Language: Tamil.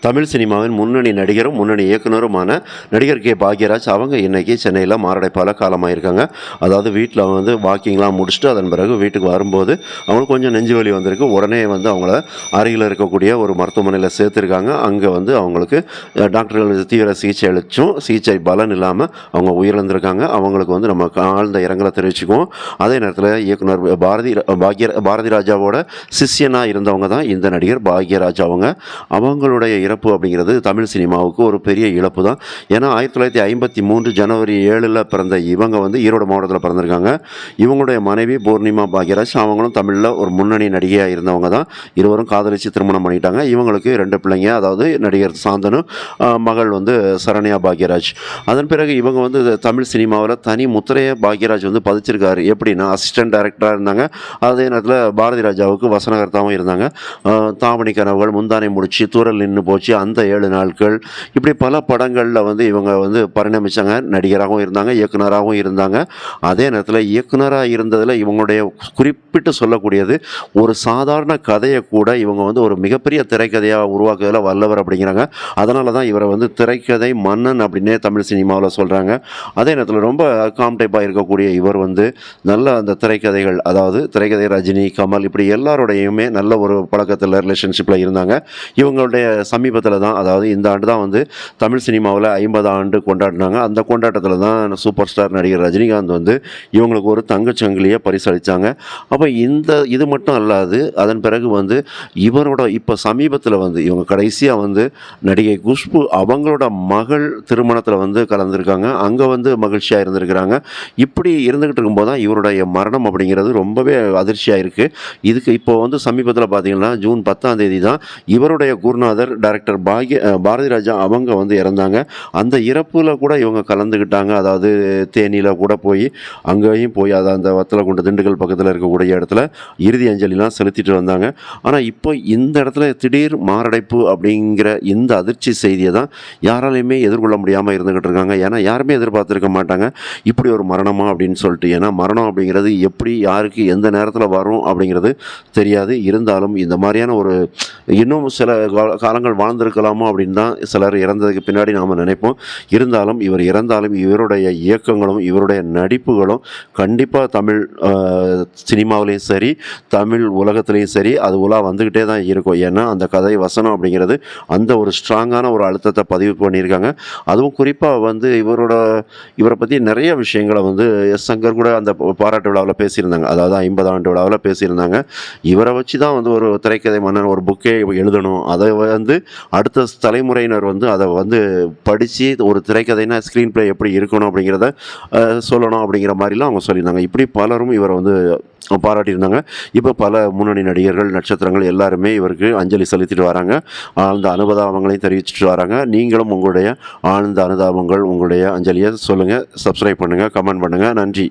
தமிழ் சினிமாவின் முன்னணி நடிகரும் முன்னணி இயக்குனருமான நடிகர் கே பாக்யராஜ் அவங்க இன்னைக்கு சென்னையில் மாரடைப்பால் காலமாயிருக்காங்க. அதாவது வீட்டில் வந்து வாக்கிங்லாம் முடிச்சுட்டு அதன் பிறகு வீட்டுக்கு வரும்போது அவங்களுக்கு கொஞ்சம் நெஞ்சு வலி வந்திருக்கு. உடனே வந்து அவங்கள அருகில் இருக்கக்கூடிய ஒரு மருத்துவமனையில் சேர்த்துருக்காங்க. அங்கே வந்து அவங்களுக்கு டாக்டர்கள் தீவிர சிகிச்சை அளித்தும் சிகிச்சை பலன் இல்லாமல் அவங்க உயிரிழந்திருக்காங்க. அவங்களுக்கு வந்து நம்ம ஆழ்ந்த இரங்கலை தெரிவிச்சுக்குவோம். அதே நேரத்தில் இயக்குனர் பாரதி ராஜாவோட சிஷ்யனாக இருந்தவங்க தான் இந்த நடிகர் பாக்யராஜ். அவங்களுடைய இறப்பு அப்படிங்கிறது தமிழ் சினிமாவுக்கு ஒரு பெரிய இழப்பு தான். ஏன்னா 1953 ஜனவரி 7 பிறந்த இவங்க வந்து ஈரோடு மாவட்டத்தில் பிறந்திருக்காங்க. இவங்களுடைய மனைவி பூர்ணிமா பாக்யராஜ் அவங்களும் தமிழில் ஒரு முன்னணி நடிகையாக இருந்தவங்க தான். இருவரும் காதலித்து திருமணம் பண்ணிட்டாங்க. இவங்களுக்கு 2 பிள்ளைங்க, அதாவது நடிகர் சாந்தனு, மகள் வந்து சரண்யா பாக்யராஜ். அதன் பிறகு இவங்க வந்து தமிழ் சினிமாவில் தனி முத்திரையை பாக்யராஜ் வந்து பதிச்சிருக்காரு. எப்படின்னா அசிஸ்டன்ட் டைரக்டராக இருந்தாங்க. அதே நேரத்தில் பாரதி ராஜாவுக்கு வசனகர்த்தாவும் இருந்தாங்க. தாவணி கனவுகள், முந்தானை முடிச்சு, தூரல் நின்று போச்சு, அந்த 7 நாட்கள், இப்படி பல படங்களில் வந்து இவங்க வந்து பரிணமிச்சாங்க. நடிகராகவும் இருந்தாங்க, இயக்குனராகவும் இருந்தாங்க. அதே நேரத்தில் இயக்குனராக இருந்ததில் இவங்களுடைய குறிப்பிட்டு சொல்லக்கூடியது, ஒரு சாதாரண கதையை கூட இவங்க வந்து ஒரு மிகப்பெரிய திரைக்கதையாக உருவாக்குவதில் வல்லவர் அப்படிங்கிறாங்க. அதனால தான் இவரை வந்து திரைக்கதை மன்னன் அப்படின்னே தமிழ் சினிமாவில் சொல்கிறாங்க. அதே நேரத்தில் ரொம்ப காம் டைப்பாக இருக்கக்கூடிய இவர் வந்து நல்ல அந்த திரைக்கதைகள், அதாவது திரைக்கதை ரஜினி, கமல், இப்படி எல்லாரோடையுமே நல்ல ஒரு பழக்கத்தில் ரிலேஷன்ஷிப்பில் இருந்தாங்க. இவங்களுடைய சமீபத்தில் தான், அதாவது இந்த ஆண்டு தான் வந்து தமிழ் சினிமாவில் 50 ஆண்டு கொண்டாடினாங்க. அந்த கொண்டாட்டத்தில் தான் சூப்பர் ஸ்டார் நடிகர் ரஜினிகாந்த் வந்து இவங்களுக்கு ஒரு தங்கச்சங்கிலியை பரிசளித்தாங்க. அப்போ இது மட்டும் அல்லாது அதன் பிறகு வந்து இவரோட இப்போ சமீபத்தில் வந்து இவங்க கடைசியாக வந்து நடிகை குஷ்பு அவங்களோட மகள் திருமணத்தில் வந்து கலந்துருக்காங்க. அங்கே வந்து மகிழ்ச்சியாக இருந்திருக்கிறாங்க. இப்படி இருந்துக்கிட்டு இருக்கும்போது தான் இவருடைய மரணம் அப்படிங்கிறது ரொம்பவே அதிர்ச்சியாக இருக்குது. இதுக்கு இப்போ வந்து சமீபத்தில் பார்த்தீங்கன்னா ஜூன் 10ஆம் தேதி தான் இவருடைய குருநாதர் டைரக்டர் பாரதி ராஜா அவங்க வந்து இறந்தாங்க. அந்த இறப்பில் கூட இவங்க கலந்துக்கிட்டாங்க. அதாவது தேனியில் கூட போய் அங்கேயும் போய் அதை அந்த வத்தலக்குண்டு திண்டுக்கல் பக்கத்தில் இருக்கக்கூடிய இடத்துல இறுதி அஞ்சலிலாம் செலுத்திட்டு வந்தாங்க. ஆனால் இப்போ இந்த இடத்துல திடீர் மாரடைப்பு அப்படிங்கிற இந்த அதிர்ச்சி செய்தியை தான் யாராலையுமே எதிர்கொள்ள முடியாமல் இருந்துக்கிட்டு இருக்காங்க. ஏன்னா யாருமே எதிர்பார்த்துருக்க மாட்டாங்க இப்படி ஒரு மரணமா அப்படின்னு சொல்லிட்டு. ஏன்னா மரணம் அப்படிங்கிறது எப்படி யாருக்கு எந்த நேரத்தில் வரும் அப்படிங்கிறது தெரியாது. இருந்தாலும் இந்த மாதிரியான ஒரு இன்னும் சில காலங்கள் வாழ்ந்திருக்கலாமோ அப்படின்னு தான் சிலர் இறந்ததுக்கு பின்னாடி நாம் நினைப்போம். இருந்தாலும் இவர் இறந்தாலும் இவருடைய இயக்கங்களும் இவருடைய நடிப்புகளும் கண்டிப்பாக தமிழ் சினிமாவிலையும் சரி, தமிழ் உலகத்துலேயும் சரி, அது உலா வந்துக்கிட்டே தான் இருக்கும். ஏன்னா அந்த கதை வசனம் அப்படிங்கிறது அந்த ஒரு ஸ்ட்ராங்கான ஒரு அழுத்தத்தை பதிவு பண்ணியிருக்காங்க. அதுவும் குறிப்பாக வந்து இவரை பற்றி நிறைய விஷயங்களை வந்து எஸ் சங்கர் கூட அந்த பாராட்டு விழாவில் பேசியிருந்தாங்க. அதாவது 50 ஆண்டு விழாவில் பேசியிருந்தாங்க. இவரை வச்சு தான் வந்து ஒரு திரைக்கதை மன்னன் ஒரு புக்கே எழுதணும், அதை வந்து அடுத்த தலைமுறையினர் வந்து அதை வந்து படித்து ஒரு திரைக்கதைனா ஸ்க்ரீன் பிளே எப்படி இருக்கணும் அப்படிங்கிறத சொல்லணும் அப்படிங்கிற மாதிரிலாம் அவங்க சொல்லியிருந்தாங்க. இப்படி பலரும் இவரை வந்து பாராட்டியிருந்தாங்க. இப்போ பல முன்னணி நடிகர்கள், நட்சத்திரங்கள் எல்லாருமே இவருக்கு அஞ்சலி செலுத்திட்டு வராங்க. ஆழ்ந்த அனுதாபங்களையும் தெரிவிச்சுட்டு வராங்க. நீங்களும் உங்களுடைய ஆழ்ந்த அனுதாபங்கள், உங்களுடைய அஞ்சலியை சொல்லுங்கள். சப்ஸ்கிரைப் பண்ணுங்கள், கமெண்ட் பண்ணுங்கள். நன்றி.